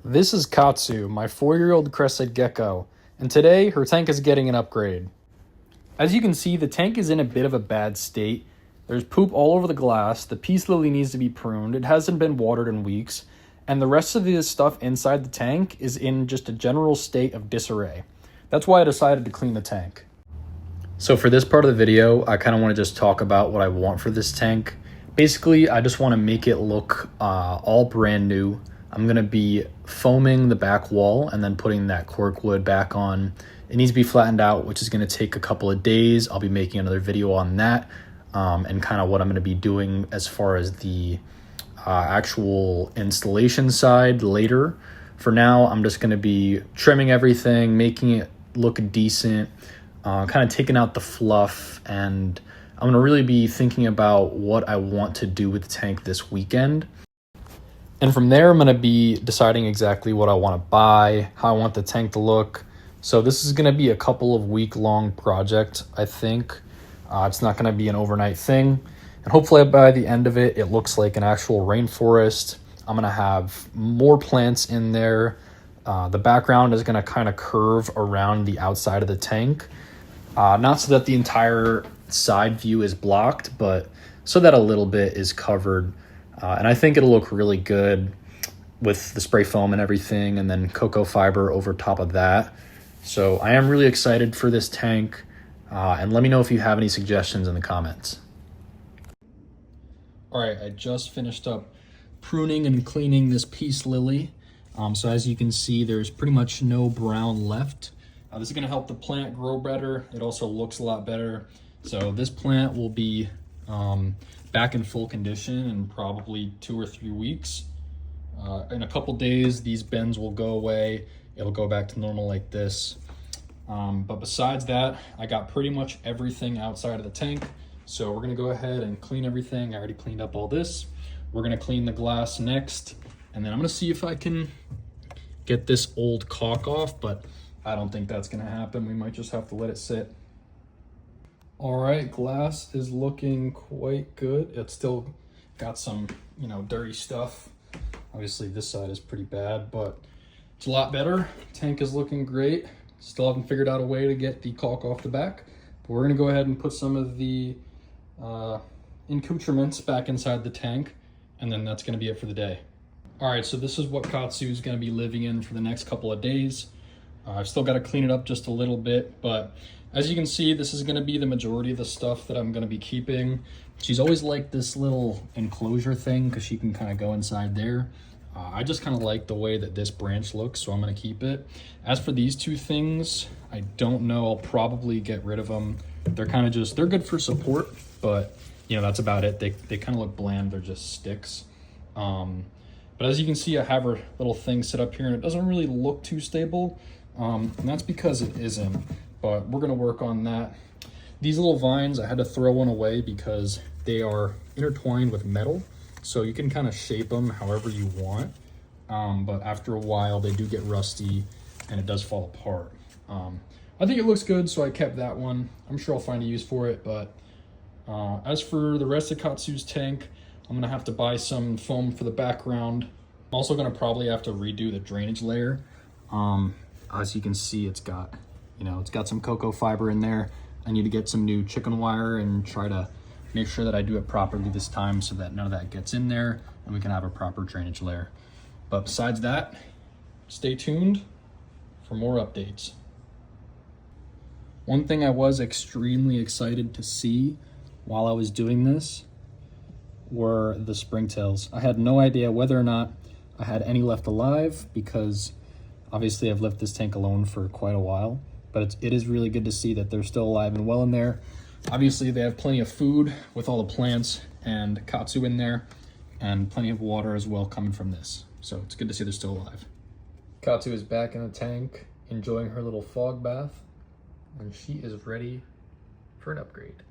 This is Katsu, my 4-year-old crested gecko, and today her tank is getting an upgrade. As you can see, the tank is in a bit of a bad state. There's poop all over the glass, the peace lily needs to be pruned, it hasn't been watered in weeks, and the rest of the stuff inside the tank is in just a general state of disarray. That's why I decided to clean the tank. So for this part of the video, I kind of want to just talk about what I want for this tank. Basically, I just want to make it look all brand new. I'm going to be foaming the back wall and then putting that cork wood back on. It needs to be flattened out, which is going to take a couple of days. I'll be making another video on that and kind of what I'm going to be doing as far as the actual installation side later. For now, I'm just going to be trimming everything, making it look decent, kind of taking out the fluff, and I'm going to really be thinking about what I want to do with the tank this weekend. And from there, I'm going to be deciding exactly what I want to buy, how I want the tank to look. So this is going to be a couple of week-long project, I think. It's not going to be an overnight thing. And hopefully by the end of it, it looks like an actual rainforest. I'm going to have more plants in there. The background is going to kind of curve around the outside of the tank. Not so that the entire side view is blocked, but so that a little bit is covered. And I think it'll look really good with the spray foam and everything, and then cocoa fiber over top of that. So I am really excited for this tank, and let me know if you have any suggestions in the comments. All right, I just finished up pruning and cleaning this peace lily. So as you can see, there's pretty much no brown left. This is gonna help the plant grow better. It also looks a lot better. So this plant will be back in full condition in probably 2 or 3 weeks. In a couple days, these bends will go away. It'll go back to normal like this. But besides that, I got pretty much everything outside of the tank. So we're gonna go ahead and clean everything. I already cleaned up all this. We're gonna clean the glass next. And then I'm gonna see if I can get this old caulk off, but I don't think that's gonna happen. We might just have to let it sit. All right, glass is looking quite good. It's still got some, dirty stuff. Obviously this side is pretty bad, but it's a lot better. Tank is looking great. Still haven't figured out a way to get the caulk off the back, but we're gonna go ahead and put some of the accoutrements back inside the tank, and then that's gonna be it for the day. All right, so this is what Katsu is gonna be living in for the next couple of days. I've still got to clean it up just a little bit, but as you can see, this is going to be the majority of the stuff that I'm going to be keeping. She's always liked this little enclosure thing because she can kind of go inside there. I just kind of like the way that this branch looks, so I'm going to keep it. As for these two things, I don't know. I'll probably get rid of them. They're kind of just, they're good for support, but that's about it. They kind of look bland. They're just sticks. But as you can see, I have her little thing set up here, and it doesn't really look too stable. And that's because it isn't, but we're gonna work on that. These little vines, I had to throw one away because they are intertwined with metal, so you can kind of shape them however you want, but after a while they do get rusty and it does fall apart. I think it looks good, so I kept that one. I'm sure I'll find a use for it, but as for the rest of Katsu's tank, I'm gonna have to buy some foam for the background. I'm also gonna probably have to redo the drainage layer. As you can see, it's got some cocoa fiber in there. I need to get some new chicken wire and try to make sure that I do it properly this time so that none of that gets in there and we can have a proper drainage layer. But besides that, stay tuned for more updates. One thing I was extremely excited to see while I was doing this were the springtails. I had no idea whether or not I had any left alive because obviously I've left this tank alone for quite a while, but it is really good to see that they're still alive and well in there. Obviously they have plenty of food with all the plants and Katsu in there, and plenty of water as well coming from this. So it's good to see they're still alive. Katsu is back in the tank, enjoying her little fog bath, and she is ready for an upgrade.